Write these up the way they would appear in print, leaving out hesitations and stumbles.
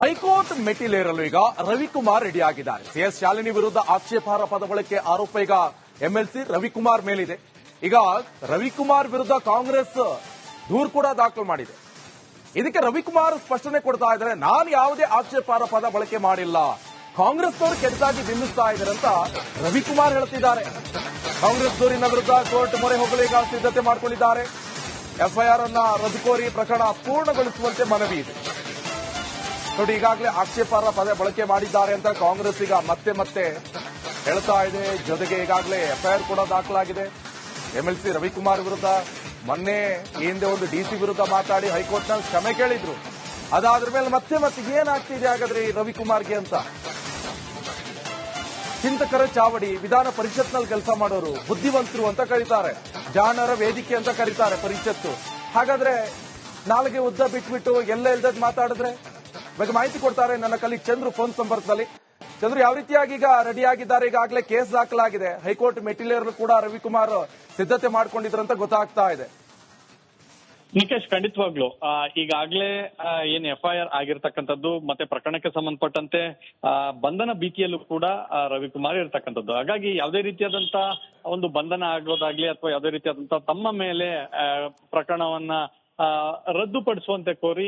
High court ಮೆಟ್ಟಿಲೇರಲು ಈಗ Ravikumar ready ಆಗಿದ್ದಾರೆ. CS Shalini ವಿರುದ್ಧ ಆಕ್ಷೇಪಾರ್ಹ ಪದ ಬಳಕೆ ಆರೋಪ ಈಗ ಎಂಎಲ್ಸಿ ರವಿಕುಮಾರ್ ಮೇಲಿದೆ. ಈಗ ರವಿಕುಮಾರ್ ವಿರುದ್ಧ ಕಾಂಗ್ರೆಸ್ ದೂರು ಕೂಡ ದಾಖಲು ಮಾಡಿದೆ. ಇದಕ್ಕೆ ರವಿಕುಮಾರ್ ಸ್ಪಷ್ಟನೆ ಕೊಡ್ತಾ ಇದ್ದಾರೆ, ನಾನು ಯಾವುದೇ ಆಕ್ಷೇಪಾರ್ಹ ಪದ ಬಳಕೆ ಮಾಡಿಲ್ಲ, ಕಾಂಗ್ರೆಸ್ನವರು ಕೆಟ್ಟದಾಗಿ ಬಿಂಬಿಸ್ತಾ ಇದ್ದಾರೆ ಅಂತ ರವಿಕುಮಾರ್ ಹೇಳ್ತಿದ್ದಾರೆ. ಕಾಂಗ್ರೆಸ್ ದೂರಿನ ವಿರುದ್ಧ ಕೋರ್ಟ್ ಮೊರೆ ಹೋಗಲು ಈಗ ಸಿದ್ಧತೆ ಮಾಡಿಕೊಂಡಿದ್ದಾರೆ. ಎಫ್ಐಆರ್ ಅನ್ನ ರದ್ದು ಕೋರಿ ಪ್ರಕರಣ ಪೂರ್ಣಗೊಳಿಸುವಂತೆ ಮನವಿ ಇದೆ. ನೋಡಿ, ಈಗಾಗಲೇ ಆಕ್ಷೇಪಾರ್ಹ ಪದ ಬಳಕೆ ಮಾಡಿದ್ದಾರೆ ಅಂತ ಕಾಂಗ್ರೆಸ್ ಈಗ ಮತ್ತೆ ಮತ್ತೆ ಹೇಳ್ತಾ ಇದೆ. ಜೊತೆಗೆ ಈಗಾಗಲೇ ಎಫ್ಐಆರ್ ಕೂಡ ದಾಖಲಾಗಿದೆ. ಎಂಎಲ್ಸಿ ರವಿಕುಮಾರ್ ವಿರುದ್ಧ ಮೊನ್ನೆ ಈ ಹಿಂದೆ ಒಂದು ಡಿಸಿ ವಿರುದ್ಧ ಮಾತಾಡಿ ಹೈಕೋರ್ಟ್ನಲ್ಲಿ ಕ್ಷಮೆ ಕೇಳಿದ್ರು. ಅದಾದ್ರ ಮೇಲೆ ಮತ್ತೆ ಮತ್ತೆ ಏನಾಗ್ತಿದೆ ಹಾಗಾದ್ರೆ ಈ ರವಿಕುಮಾರ್ಗೆ ಅಂತ. ಚಿಂತಕರ ಚಾವಡಿ, ವಿಧಾನ ಪರಿಷತ್ನಲ್ಲಿ ಕೆಲಸ ಮಾಡೋರು, ಬುದ್ಧಿವಂತರು ಅಂತ ಕರೀತಾರೆ, ಜಾಣರ ವೇದಿಕೆ ಅಂತ ಕರೀತಾರೆ ಪರಿಷತ್ತು. ಹಾಗಾದ್ರೆ ನಾಲ್ಗೆ ಉದ್ದ ಬಿಟ್ಬಿಟ್ಟು ಎಲ್ಲ ಇಲ್ದದ್ ಮಾತಾಡಿದ್ರೆ ಬಗ್ಗೆ ಮಾಹಿತಿ ಕೊಡ್ತಾರೆ ನನ್ನ ಕಲೀಗ್ ಚಂದ್ರು ಫೋನ್ ಸಂಪರ್ಕದಲ್ಲಿ. ಚಂದ್ರು, ಯಾವ ರೀತಿಯಾಗಿ ಈಗ ರೆಡಿ ಆಗಿದ್ದಾರೆ? ಈಗಾಗಲೇ ಕೇಸ್ ದಾಖಲಾಗಿದೆ. ಹೈಕೋರ್ಟ್ ಮೆಟ್ಟಿಲೇರಲು ಕೂಡ ರವಿಕುಮಾರ್ ಸಿದ್ಧತೆ ಮಾಡ್ಕೊಂಡಿದ್ರಂತ ಗೊತ್ತಾಗ್ತಾ ಇದೆ. ನಿಕೇಶ್, ಖಂಡಿತವಾಗ್ಲು ಈಗಾಗಲೇ ಏನ್ ಎಫ್ಐಆರ್ ಆಗಿರ್ತಕ್ಕಂಥದ್ದು ಮತ್ತೆ ಪ್ರಕರಣಕ್ಕೆ ಸಂಬಂಧಪಟ್ಟಂತೆ ಬಂಧನ ಭೀತಿಯಲ್ಲೂ ಕೂಡ ರವಿಕುಮಾರ್ ಇರ್ತಕ್ಕಂಥದ್ದು. ಹಾಗಾಗಿ ಯಾವುದೇ ರೀತಿಯಾದಂತ ಒಂದು ಬಂಧನ ಆಗೋದಾಗ್ಲಿ ಅಥವಾ ಯಾವುದೇ ರೀತಿಯಾದಂತ ತಮ್ಮ ಮೇಲೆ ಪ್ರಕರಣವನ್ನ ರದ್ದುಪಡಿಸುವಂತೆ ಕೋರಿ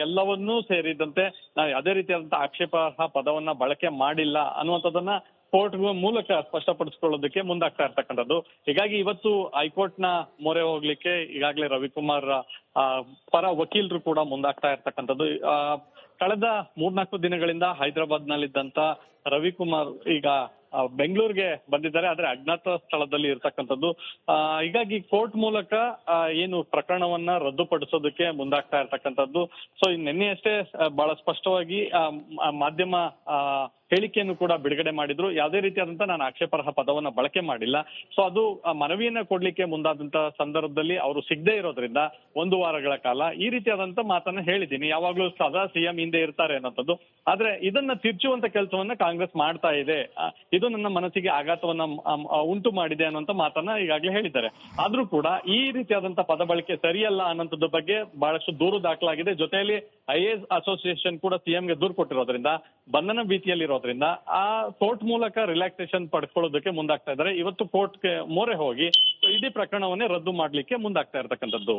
ಎಲ್ಲವನ್ನೂ ಸೇರಿದಂತೆ ನಾವು ಯಾವುದೇ ರೀತಿಯಾದಂತಹ ಆಕ್ಷೇಪಾರ್ಹ ಪದವನ್ನ ಬಳಕೆ ಮಾಡಿಲ್ಲ ಅನ್ನುವಂಥದ್ದನ್ನ ಕೋರ್ಟ್ ಮೂಲಕ ಸ್ಪಷ್ಟಪಡಿಸಿಕೊಳ್ಳೋದಕ್ಕೆ ಮುಂದಾಗ್ತಾ ಇರ್ತಕ್ಕಂಥದ್ದು. ಹೀಗಾಗಿ ಇವತ್ತು ಹೈಕೋರ್ಟ್ ನ ಮೊರೆ ಹೋಗ್ಲಿಕ್ಕೆ ಈಗಾಗಲೇ ರವಿಕುಮಾರ್ ಪರ ವಕೀಲರು ಕೂಡ ಮುಂದಾಗ್ತಾ ಇರ್ತಕ್ಕಂಥದ್ದು. ಕಳೆದ 3-4 ದಿನಗಳಿಂದ ಹೈದರಾಬಾದ್ ನಲ್ಲಿದ್ದಂತ ರವಿಕುಮಾರ್ ಈಗ ಬೆಂಗಳೂರಿಗೆ ಬಂದಿದ್ದಾರೆ, ಆದ್ರೆ ಅಜ್ಞಾತ ಸ್ಥಳದಲ್ಲಿ ಇರ್ತಕ್ಕಂಥದ್ದು. ಹೀಗಾಗಿ ಕೋರ್ಟ್ ಮೂಲಕ ಏನು ಪ್ರಕರಣವನ್ನ ರದ್ದುಪಡಿಸೋದಕ್ಕೆ ಮುಂದಾಗ್ತಾ ಇರ್ತಕ್ಕಂಥದ್ದು. ಸೊ ನಿನ್ನೆಯಷ್ಟೇ ಬಹಳ ಸ್ಪಷ್ಟವಾಗಿ ಮಾಧ್ಯಮ ಹೇಳಿಕೆಯನ್ನು ಕೂಡ ಬಿಡುಗಡೆ ಮಾಡಿದ್ರು. ಯಾವುದೇ ರೀತಿಯಾದಂತ ನಾನು ಆಕ್ಷೇಪಾರ್ಹ ಪದವನ್ನ ಬಳಕೆ ಮಾಡಿಲ್ಲ. ಸೊ ಅದು ಮನವಿಯನ್ನ ಕೊಡ್ಲಿಕ್ಕೆ ಮುಂದಾದಂತ ಸಂದರ್ಭದಲ್ಲಿ ಅವರು ಸಿಗದೆ ಇರೋದ್ರಿಂದ 1 ವಾರಗಳ ಕಾಲ ಈ ರೀತಿಯಾದಂತ ಮಾತನ್ನ ಹೇಳಿದ್ದೀನಿ. ಯಾವಾಗ್ಲೂ ಸದಾ ಸಿಎಂ ಹಿಂದೆ ಇರ್ತಾರೆ ಅನ್ನೋಂಥದ್ದು. ಆದ್ರೆ ಇದನ್ನ ತಿರ್ಚುವಂತ ಕೆಲಸವನ್ನ ಕಾಂಗ್ರೆಸ್ ಮಾಡ್ತಾ ಇದೆ, ಇದು ನನ್ನ ಮನಸ್ಸಿಗೆ ಆಘಾತವನ್ನ ಉಂಟು ಮಾಡಿದೆ ಅನ್ನುವಂತ ಮಾತನ್ನ ಈಗಾಗಲೇ ಹೇಳಿದ್ದಾರೆ. ಆದ್ರೂ ಕೂಡ ಈ ರೀತಿಯಾದಂತ ಪದ ಬಳಕೆ ಸರಿಯಲ್ಲ ಅನ್ನೋಂಥದ್ದು ಬಗ್ಗೆ ಬಹಳಷ್ಟು ದೂರು ದಾಖಲಾಗಿದೆ. ಜೊತೆಯಲ್ಲಿ ಐಎಎಸ್ ಅಸೋಸಿಯೇಷನ್ ಕೂಡ ಸಿಎಂಗೆ ದೂರು ಕೊಟ್ಟಿರೋದ್ರಿಂದ, ಬಂಧನ ಭೀತಿಯಲ್ಲಿರೋದ್ರಿಂದ ಆ ಕೋರ್ಟ್ ಮೂಲಕ ರಿಲ್ಯಾಕ್ಸೇಷನ್ ಪಡ್ಕೊಳ್ಳೋದಕ್ಕೆ ಮುಂದಾಗ್ತಾ ಇದ್ದಾರೆ. ಇವತ್ತು ಕೋರ್ಟ್ಗೆ ಮೊರೆ ಹೋಗಿ ಇಡೀ ಪ್ರಕರಣವನ್ನೇ ರದ್ದು ಮಾಡ್ಲಿಕ್ಕೆ ಮುಂದಾಗ್ತಾ ಇರತಕ್ಕಂಥದ್ದು.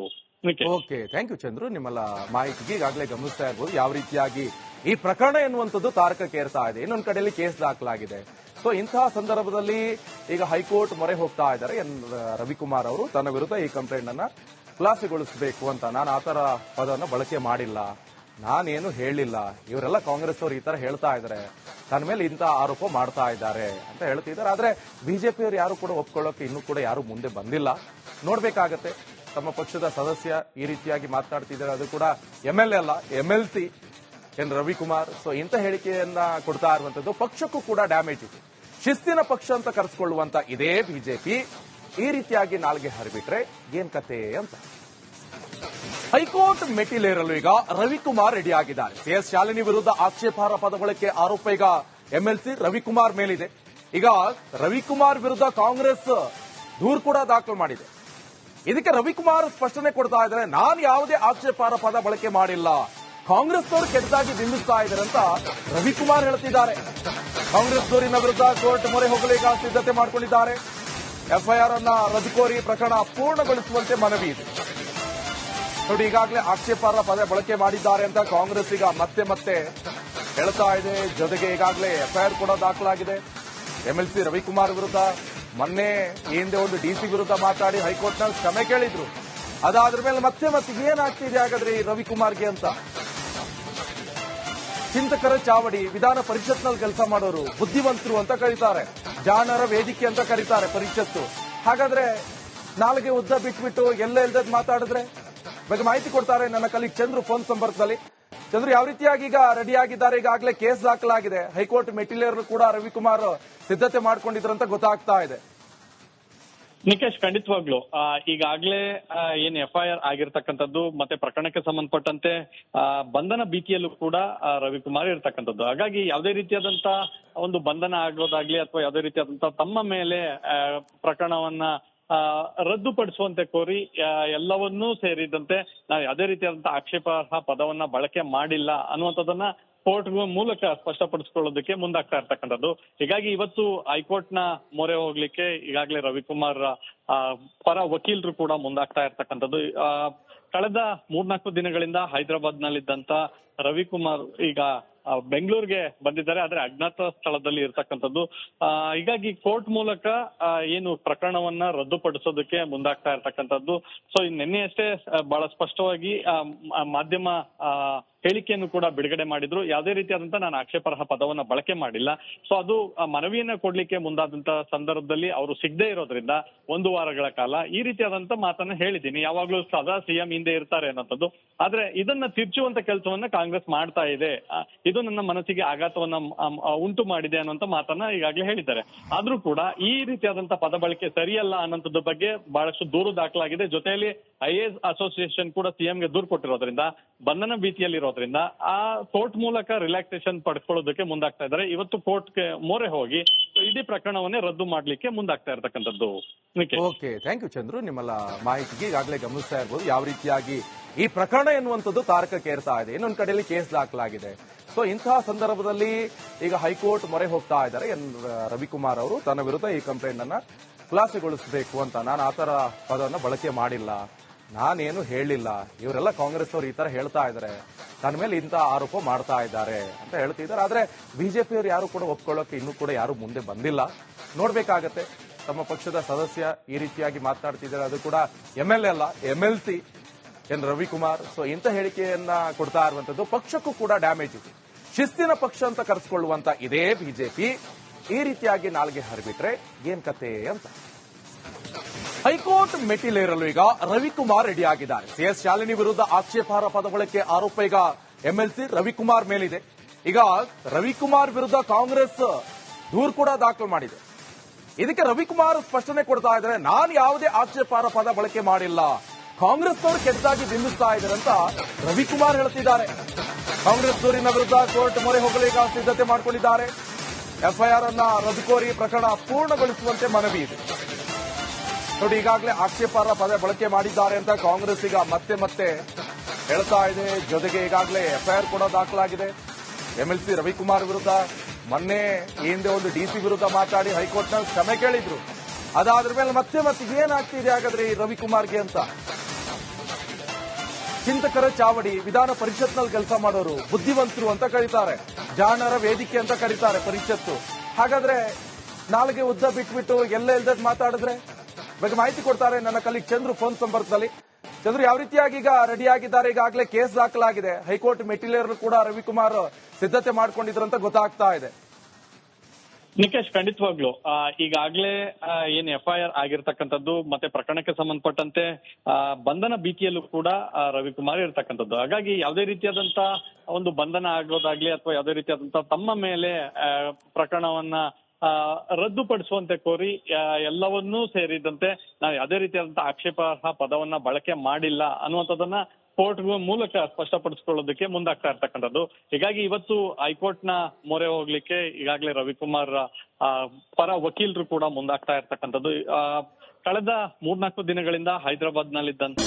Okay, thank you Chandru. ನಿಮ್ಮಲ್ಲ ಮಾಹಿತಿಗೆ ಈಗಾಗಲೇ ಗಮನಿಸ್ತಾ ಇರ್ಬೋದು ಯಾವ ರೀತಿಯಾಗಿ ಈ ಪ್ರಕರಣ ಎನ್ನುವಂಥದ್ದು ತಾರಕಕ್ಕೇರ್ತಾ ಇದೆ. ಇನ್ನೊಂದು ಕಡೆಯಲ್ಲಿ ಕೇಸ್ ದಾಖಲಾಗಿದೆ. ಸೊ ಇಂತಹ ಸಂದರ್ಭದಲ್ಲಿ ಈಗ ಹೈಕೋರ್ಟ್ ಮೊರೆ ಹೋಗ್ತಾ ಇದ್ದಾರೆ. ರವಿಕುಮಾರ್ ಅವರು ತನ್ನ ವಿರುದ್ಧ ಈ ಕಂಪ್ಲೇಂಟ್ ಅನ್ನ ಖುಲಾಸೆಗೊಳಿಸಬೇಕು ಅಂತ, ನಾನು ಆತರ ಪದವನ್ನು ಬಳಕೆ ಮಾಡಿಲ್ಲ, ನಾನೇನು ಹೇಳಿಲ್ಲ, ಇವರೆಲ್ಲ ಕಾಂಗ್ರೆಸ್ ಅವರು ಈ ತರ ಹೇಳ್ತಾ ಇದ್ದಾರೆ, ತನ್ನ ಮೇಲೆ ಇಂಥ ಆರೋಪ ಮಾಡ್ತಾ ಇದ್ದಾರೆ ಅಂತ ಹೇಳ್ತಿದ್ದಾರೆ. ಆದ್ರೆ ಬಿಜೆಪಿಯವರು ಯಾರು ಕೂಡ ಒಪ್ಕೊಳ್ಳೋಕೆ ಇನ್ನೂ ಕೂಡ ಯಾರು ಮುಂದೆ ಬಂದಿಲ್ಲ. ನೋಡ್ಬೇಕಾಗತ್ತೆ. ತಮ್ಮ ಪಕ್ಷದ ಸದಸ್ಯ ಈ ರೀತಿಯಾಗಿ ಮಾತನಾಡ್ತಿದ್ದಾರೆ, ಅದು ಕೂಡ ಎಂಎಲ್ಎ ಅಲ್ಲ, ಎಂಎಲ್ಸಿ ಎನ್ ರವಿಕುಮಾರ್. ಸೊ ಇಂಥ ಹೇಳಿಕೆಯನ್ನ ಕೊಡ್ತಾ ಇರುವಂತದ್ದು ಪಕ್ಷಕ್ಕೂ ಕೂಡ ಡ್ಯಾಮೇಜ್ ಇದೆ. ಶಿಸ್ತಿನ ಪಕ್ಷ ಅಂತ ಕರೆಸ್ಕೊಳ್ಳುವಂತ ಇದೇ ಬಿಜೆಪಿ ಈ ರೀತಿಯಾಗಿ ನಾಲ್ಗೆ ಹರಿಬಿಟ್ರೆ ಏನ್ ಕತೆ ಅಂತ. ಹೈಕೋರ್ಟ್ ಮೆಟ್ಟಿಲೇರಲು ಈಗ ರವಿಕುಮಾರ್ ರೆಡಿ ಆಗಿದ್ದಾರೆ. ಸಿಎಸ್ ಶಾಲಿನಿ ವಿರುದ್ಧ ಆಕ್ಷೇಪಾರ್ಹ ಪದ ಬಳಕೆ ಆರೋಪ ಈಗ ಎಂಎಲ್ಸಿ ರವಿಕುಮಾರ್ ಮೇಲಿದೆ. ಈಗ ರವಿಕುಮಾರ್ ವಿರುದ್ಧ ಕಾಂಗ್ರೆಸ್ ದೂರು ಕೂಡ ದಾಖಲು ಮಾಡಿದೆ. ಇದಕ್ಕೆ ರವಿಕುಮಾರ್ ಸ್ಪಷ್ಟನೆ ಕೊಡ್ತಾ ಇದ್ದಾರೆ, ನಾನು ಯಾವುದೇ ಆಕ್ಷೇಪಾರ್ಹ ಪದ ಬಳಕೆ ಮಾಡಿಲ್ಲ, ಕಾಂಗ್ರೆಸ್ನವರು ಕೆಟ್ಟದಾಗಿ ಬಿಂಬಿಸ್ತಾ ಇದ್ದಾರೆ ಅಂತ ರವಿಕುಮಾರ್ ಹೇಳ್ತಿದ್ದಾರೆ. ಕಾಂಗ್ರೆಸ್ ದೂರಿನ ವಿರುದ್ಧ ಕೋರ್ಟ್ ಮೊರೆ ಹೋಗಲು ಈಗ ಸಿದ್ಧತೆ ಮಾಡಿಕೊಂಡಿದ್ದಾರೆ. ಎಫ್ಐಆರ್ ಅನ್ನ ರದ್ದು ಕೋರಿ ಪ್ರಕರಣ ಪೂರ್ಣಗೊಳಿಸುವಂತೆ ಮನವಿ ಇದೆ. ನೋಡಿ, ಈಗಾಗಲೇ ಆಕ್ಷೇಪಾರ್ಹ ಪದ ಬಳಕೆ ಮಾಡಿದ್ದಾರೆ ಅಂತ ಕಾಂಗ್ರೆಸ್ ಈಗ ಮತ್ತೆ ಮತ್ತೆ ಹೇಳ್ತಾ ಇದೆ. ಜೊತೆಗೆ ಈಗಾಗಲೇ ಎಫ್ಐಆರ್ ಕೂಡ ದಾಖಲಾಗಿದೆ. ಎಂಎಲ್ಸಿ ರವಿಕುಮಾರ್ ವಿರುದ್ಧ ಮೊನ್ನೆ ಈ ಹಿಂದೆ ಒಂದು ಡಿಸಿ ವಿರುದ್ಧ ಮಾತಾಡಿ ಹೈಕೋರ್ಟ್ನಲ್ಲಿ ಕ್ಷಮೆ ಕೇಳಿದ್ರು. ಅದಾದ್ರ ಮೇಲೆ ಮತ್ತೆ ಮತ್ತೆ ಏನಾಗ್ತಿದೆ ಹಾಗಾದ್ರೆ ಈ ರವಿಕುಮಾರ್ಗೆ ಅಂತ. ಚಿಂತಕರ ಚಾವಡಿ, ವಿಧಾನ ಪರಿಷತ್ನಲ್ಲಿ ಕೆಲಸ ಮಾಡೋರು, ಬುದ್ಧಿವಂತರು ಅಂತ ಕರೀತಾರೆ, ಜಾಣರ ವೇದಿಕೆ ಅಂತ ಕರೀತಾರೆ ಪರಿಷತ್ತು. ಹಾಗಾದ್ರೆ ನಾಲ್ಗೆ ಉದ್ದ ಬಿಟ್ಬಿಟ್ಟು ಎಲ್ಲ ಇಲ್ದದ್ ಮಾತಾಡಿದ್ರೆ ಬಗ್ಗೆ ಮಾಹಿತಿ ಕೊಡ್ತಾರೆ ನನ್ನ ಕಲೀಗ್ ಚಂದ್ರು ಫೋನ್ ಸಂಪರ್ಕದಲ್ಲಿ. ಚಂದ್ರು, ಯಾವ ರೀತಿಯಾಗಿ ಈಗ ರೆಡಿ ಆಗಿದ್ದಾರೆ? ಈಗಾಗಲೇ ಕೇಸ್ ದಾಖಲಾಗಿದೆ. ಹೈಕೋರ್ಟ್ ಮೆಟ್ಟಿಲೇರಲು ಕೂಡ ರವಿಕುಮಾರ್ ಸಿದ್ಧತೆ ಮಾಡ್ಕೊಂಡಿದ್ರಂತ ಗೊತ್ತಾಗ್ತಾ ಇದೆ. ನಿಕೇಶ್, ಖಂಡಿತವಾಗ್ಲು ಈಗಾಗಲೇ ಏನ್ ಎಫ್ಐಆರ್ ಆಗಿರ್ತಕ್ಕಂಥದ್ದು ಮತ್ತೆ ಪ್ರಕರಣಕ್ಕೆ ಸಂಬಂಧಪಟ್ಟಂತೆ ಬಂಧನ ಭೀತಿಯಲ್ಲೂ ಕೂಡ ರವಿಕುಮಾರ್ ಇರ್ತಕ್ಕಂಥದ್ದು. ಹಾಗಾಗಿ ಯಾವುದೇ ರೀತಿಯಾದಂತ ಒಂದು ಬಂಧನ ಆಗೋದಾಗ್ಲಿ ಅಥವಾ ಯಾವುದೇ ರೀತಿಯಾದಂತ ತಮ್ಮ ಮೇಲೆ ಪ್ರಕರಣವನ್ನ ರದ್ದುಪಡಿಸುವಂತೆ ಕೋರಿ ಎಲ್ಲವನ್ನೂ ಸೇರಿದಂತೆ ನಾವು ಯಾವುದೇ ರೀತಿಯಾದಂತಹ ಆಕ್ಷೇಪಾರ್ಹ ಪದವನ್ನ ಬಳಕೆ ಮಾಡಿಲ್ಲ ಅನ್ನುವಂಥದ್ದನ್ನ ಕೋರ್ಟ್ ಮೂಲಕ ಸ್ಪಷ್ಟಪಡಿಸಿಕೊಳ್ಳೋದಕ್ಕೆ ಮುಂದಾಗ್ತಾ ಇರ್ತಕ್ಕಂಥದ್ದು. ಹೀಗಾಗಿ ಇವತ್ತು ಹೈಕೋರ್ಟ್ ನ ಮೊರೆ ಹೋಗ್ಲಿಕ್ಕೆ ಈಗಾಗಲೇ ರವಿಕುಮಾರ್ ಪರ ವಕೀಲರು ಕೂಡ ಮುಂದಾಗ್ತಾ ಇರ್ತಕ್ಕಂಥದ್ದು. ಕಳೆದ 3-4 ದಿನಗಳಿಂದ ಹೈದರಾಬಾದ್ ನಲ್ಲಿದ್ದಂತ ರವಿಕುಮಾರ್ ಈಗ ಬೆಂಗಳೂರಿಗೆ ಬಂದಿದ್ದಾರೆ, ಆದ್ರೆ ಅಜ್ಞಾತ ಸ್ಥಳದಲ್ಲಿ ಇರ್ತಕ್ಕಂಥದ್ದು. ಹೀಗಾಗಿ ಕೋರ್ಟ್ ಮೂಲಕ ಏನು ಪ್ರಕರಣವನ್ನ ರದ್ದುಪಡಿಸೋದಕ್ಕೆ ಮುಂದಾಗ್ತಾ ಇರ್ತಕ್ಕಂಥದ್ದು. ಸೊ ನಿನ್ನೆಯಷ್ಟೇ ಬಹಳ ಸ್ಪಷ್ಟವಾಗಿ ಮಾಧ್ಯಮ ಹೇಳಿಕೆಯನ್ನು ಕೂಡ ಬಿಡುಗಡೆ ಮಾಡಿದ್ರು. ಯಾವುದೇ ರೀತಿಯಾದಂತ ನಾನು ಆಕ್ಷೇಪಾರ್ಹ ಪದವನ್ನ ಬಳಕೆ ಮಾಡಿಲ್ಲ. ಸೊ ಅದು ಮನವಿಯನ್ನ ಕೊಡ್ಲಿಕ್ಕೆ ಮುಂದಾದಂತ ಸಂದರ್ಭದಲ್ಲಿ ಅವರು ಸಿಗದೆ ಇರೋದ್ರಿಂದ 1 ವಾರಗಳ ಕಾಲ ಈ ರೀತಿಯಾದಂತ ಮಾತನ್ನ ಹೇಳಿದ್ದೀನಿ. ಯಾವಾಗ್ಲೂ ಸದಾ ಸಿಎಂ ಹಿಂದೆ ಇರ್ತಾರೆ ಅನ್ನೋಂಥದ್ದು. ಆದ್ರೆ ಇದನ್ನ ತಿರ್ಚುವಂತ ಕೆಲಸವನ್ನ ಕಾಂಗ್ರೆಸ್ ಮಾಡ್ತಾ ಇದೆ, ಇದು ನನ್ನ ಮನಸ್ಸಿಗೆ ಆಘಾತವನ್ನ ಉಂಟು ಮಾಡಿದೆ ಅನ್ನೋಂತ ಮಾತನ್ನ ಈಗಾಗಲೇ ಹೇಳಿದ್ದಾರೆ. ಆದ್ರೂ ಕೂಡ ಈ ರೀತಿಯಾದಂತ ಪದ ಬಳಕೆ ಸರಿಯಲ್ಲ ಅನ್ನೋಂಥದ್ದು ಬಗ್ಗೆ ಬಹಳಷ್ಟು ದೂರು ದಾಖಲಾಗಿದೆ. ಜೊತೆಯಲ್ಲಿ IAS ಅಸೋಸಿಯೇಷನ್ ಕೂಡ ಸಿಎಂಗೆ ದೂರು ಕೊಟ್ಟಿರೋದ್ರಿಂದ, ಬಂಧನ ಭೀತಿಯಲ್ಲಿರೋದ್ರಿಂದ ಆ ಕೋರ್ಟ್ ಮೂಲಕ ರಿಲ್ಯಾಕ್ಸೇಷನ್ ಪಡ್ಕೊಳ್ಳೋದಕ್ಕೆ ಮುಂದಾಗ್ತಾ ಇದ್ದಾರೆ. ಇವತ್ತು ಕೋರ್ಟ್ಗೆ ಮೊರೆ ಹೋಗಿ ಇಡೀ ಪ್ರಕರಣವನ್ನೇ ರದ್ದು ಮಾಡ್ಲಿಕ್ಕೆ ಮುಂದಾಗ್ತಾ ಇರ್ತಕ್ಕಂಥದ್ದು. Okay, thank you Chandru. ನಿಮ್ಮೆಲ್ಲ ಮಾಹಿತಿಗೆ ಈಗಾಗಲೇ ಗಮನಿಸ್ತಾ ಇರ್ಬೋದು ಯಾವ ರೀತಿಯಾಗಿ ಈ ಪ್ರಕರಣ ಎನ್ನುವಂಥದ್ದು ತಾರಕಕ್ಕೇರ್ತಾ ಇದೆ. ಇನ್ನೊಂದು ಕಡೆಯಲ್ಲಿ ಕೇಸ್ ದಾಖಲಾಗಿದೆ. ಸೊ ಇಂತಹ ಸಂದರ್ಭದಲ್ಲಿ ಈಗ ಹೈಕೋರ್ಟ್ ಮೊರೆ ಹೋಗ್ತಾ ಇದ್ದಾರೆ. ರವಿಕುಮಾರ್ ಅವರು ತನ್ನ ವಿರುದ್ಧ ಈ ಕಂಪ್ಲೇಂಟ್ ಅನ್ನ ಖುಲಾಸೆಗೊಳಿಸಬೇಕು ಅಂತ, ನಾನು ಆತರ ಪದವನ್ನು ಬಳಕೆ ಮಾಡಿಲ್ಲ, ನಾನೇನು ಹೇಳಿಲ್ಲ, ಇವರೆಲ್ಲ ಕಾಂಗ್ರೆಸ್ ಅವರು ಈ ತರ ಹೇಳ್ತಾ ಇದ್ದಾರೆ, ತನ್ನ ಮೇಲೆ ಇಂಥ ಆರೋಪ ಮಾಡ್ತಾ ಇದ್ದಾರೆ ಅಂತ ಹೇಳ್ತಿದ್ದಾರೆ. ಆದ್ರೆ ಬಿಜೆಪಿಯವರು ಯಾರು ಕೂಡ ಒಪ್ಕೊಳ್ಳೋಕೆ ಇನ್ನೂ ಕೂಡ ಯಾರು ಮುಂದೆ ಬಂದಿಲ್ಲ. ನೋಡ್ಬೇಕಾಗತ್ತೆ. ತಮ್ಮ ಪಕ್ಷದ ಸದಸ್ಯ ಈ ರೀತಿಯಾಗಿ ಮಾತನಾಡ್ತಿದ್ದಾರೆ, ಅದು ಕೂಡ MLA ಅಲ್ಲ, MLC ಎನ್ ರವಿಕುಮಾರ್. ಸೊ ಇಂಥ ಹೇಳಿಕೆಯನ್ನ ಕೊಡ್ತಾ ಇರುವಂತದ್ದು ಪಕ್ಷಕ್ಕೂ ಕೂಡ ಡ್ಯಾಮೇಜ್. ಶಿಸ್ತಿನ ಪಕ್ಷ ಅಂತ ಕರೆಸ್ಕೊಳ್ಳುವಂತ ಇದೇ ಬಿಜೆಪಿ ಈ ರೀತಿಯಾಗಿ ನಾಲ್ಗೆ ಹರಿಬಿಟ್ರೆ ಏನ್ ಕತೆ ಅಂತ. ಹೈಕೋರ್ಟ್ ಮೆಟ್ಟಿಲೇರಲು ಈಗ ರವಿಕುಮಾರ್ ರೆಡಿ ಆಗಿದ್ದಾರೆ. CS ಶಾಲಿನಿ ವಿರುದ್ಧ ಆಕ್ಷೇಪಾರ್ಹ ಪದ ಬಳಕೆ ಆರೋಪ ಈಗ MLC ರವಿಕುಮಾರ್ ಮೇಲಿದೆ. ಈಗ ರವಿಕುಮಾರ್ ವಿರುದ್ಧ ಕಾಂಗ್ರೆಸ್ ದೂರು ಕೂಡ ದಾಖಲು ಮಾಡಿದೆ. ಇದಕ್ಕೆ ರವಿಕುಮಾರ್ ಸ್ಪಷ್ಟನೆ ಕೊಡ್ತಾ ಇದ್ದಾರೆ, ನಾನು ಯಾವುದೇ ಆಕ್ಷೇಪಾರ್ಹ ಪದ ಬಳಕೆ ಮಾಡಿಲ್ಲ, ಕಾಂಗ್ರೆಸ್ನವರು ಕೆಟ್ಟದಾಗಿ ಬಿಂಬಿಸ್ತಾ ಇದ್ದಾರೆ ಅಂತ ರವಿಕುಮಾರ್ ಹೇಳ್ತಿದ್ದಾರೆ. ಕಾಂಗ್ರೆಸ್ ದೂರಿನ ವಿರುದ್ಧ ಕೋರ್ಟ್ ಮೊರೆ ಹೋಗಲು ಈಗ ಸಿದ್ಧತೆ ಮಾಡಿಕೊಂಡಿದ್ದಾರೆ. FIR ಅನ್ನ ರದ್ದು ಕೋರಿ ಪ್ರಕರಣ ಪೂರ್ಣಗೊಳಿಸುವಂತೆ ಮನವಿ ಇದೆ. ನೋಡಿ, ಈಗಾಗಲೇ ಆಕ್ಷೇಪಾರ್ಹ ಪದ ಬಳಕೆ ಮಾಡಿದ್ದಾರೆ ಅಂತ ಕಾಂಗ್ರೆಸ್ ಈಗ ಮತ್ತೆ ಹೇಳ್ತಾ ಇದೆ. ಜೊತೆಗೆ ಈಗಾಗಲೇ FIR ಕೂಡ ದಾಖಲಾಗಿದೆ. MLC ರವಿಕುಮಾರ್ ವಿರುದ್ಧ ಮೊನ್ನೆ ಈ ಹಿಂದೆ ಒಂದು DC ವಿರುದ್ಧ ಮಾತಾಡಿ ಹೈಕೋರ್ಟ್ನಲ್ಲಿ ಕ್ಷಮೆ ಕೇಳಿದ್ರು. ಅದಾದ್ರ ಮೇಲೆ ಮತ್ತೆ ಏನಾಗ್ತಿದೆ ಹಾಗಾದ್ರೆ ಈ ರವಿಕುಮಾರ್ಗೆ ಅಂತ. ಚಿಂತಕರ ಚಾವಡಿ, ವಿಧಾನ ಪರಿಷತ್ನಲ್ಲಿ ಕೆಲಸ ಮಾಡೋರು, ಬುದ್ಧಿವಂತರು ಅಂತ ಕರೀತಾರೆ, ಜಾಣರ ವೇದಿಕೆ ಅಂತ ಕರೀತಾರೆ ಪರಿಷತ್ತು. ಹಾಗಾದ್ರೆ ನಾಲ್ಗೆ ಉದ್ದ ಬಿಟ್ಬಿಟ್ಟು ಎಲ್ಲ ಇಲ್ದದ್ ಮಾತಾಡಿದ್ರೆ ಬಗ್ಗೆ ಮಾಹಿತಿ ಕೊಡ್ತಾರೆ ನನ್ನ ಕಲೀಗ್ ಚಂದ್ರು ಫೋನ್ ಸಂಪರ್ಕದಲ್ಲಿ. ಚಂದ್ರು, ಯಾವ ರೀತಿಯಾಗಿ ಈಗ ರೆಡಿ ಆಗಿದ್ದಾರೆ? ಈಗಾಗಲೇ ಕೇಸ್ ದಾಖಲಾಗಿದೆ. ಹೈಕೋರ್ಟ್ ಮೆಟ್ಟಿಲೇರಲು ಕೂಡ ರವಿಕುಮಾರ್ ಸಿದ್ಧತೆ ಮಾಡ್ಕೊಂಡಿದ್ರು ಅಂತ ಗೊತ್ತಾಗ್ತಾ ಇದೆ. ನಿಕೇಶ್, ಖಂಡಿತವಾಗ್ಲು ಈಗಾಗಲೇ ಏನ್ FIR ಆಗಿರ್ತಕ್ಕಂಥದ್ದು ಮತ್ತೆ ಪ್ರಕರಣಕ್ಕೆ ಸಂಬಂಧಪಟ್ಟಂತೆ ಬಂಧನ ಭೀತಿಯಲ್ಲೂ ಕೂಡ ರವಿಕುಮಾರ್ ಇರ್ತಕ್ಕಂಥದ್ದು. ಹಾಗಾಗಿ ಯಾವುದೇ ರೀತಿಯಾದಂತ ಒಂದು ಬಂಧನ ಆಗೋದಾಗ್ಲಿ ಅಥವಾ ಯಾವುದೇ ರೀತಿಯಾದಂತ ತಮ್ಮ ಮೇಲೆ ಪ್ರಕರಣವನ್ನ ರದ್ದುಪಡಿಸುವಂತೆ ಕೋರಿ ಎಲ್ಲವನ್ನೂ ಸೇರಿದಂತೆ ನಾವು ಯಾವುದೇ ರೀತಿಯಾದಂತಹ ಆಕ್ಷೇಪಾರ್ಹ ಪದವನ್ನ ಬಳಕೆ ಮಾಡಿಲ್ಲ ಅನ್ನುವಂಥದ್ದನ್ನ ಕೋರ್ಟ್ ಮೂಲಕ ಸ್ಪಷ್ಟಪಡಿಸಿಕೊಳ್ಳೋದಕ್ಕೆ ಮುಂದಾಗ್ತಾ ಇರ್ತಕ್ಕಂಥದ್ದು. ಹೀಗಾಗಿ ಇವತ್ತು ಹೈಕೋರ್ಟ್ ನ ಮೊರೆ ಹೋಗ್ಲಿಕ್ಕೆ ಈಗಾಗಲೇ ರವಿಕುಮಾರ್ ಪರ ವಕೀಲರು ಕೂಡ ಮುಂದಾಗ್ತಾ ಇರ್ತಕ್ಕಂಥದ್ದು. ಕಳೆದ 3-4 ದಿನಗಳಿಂದ ಹೈದರಾಬಾದ್ ನಲ್ಲಿದ್ದಂತ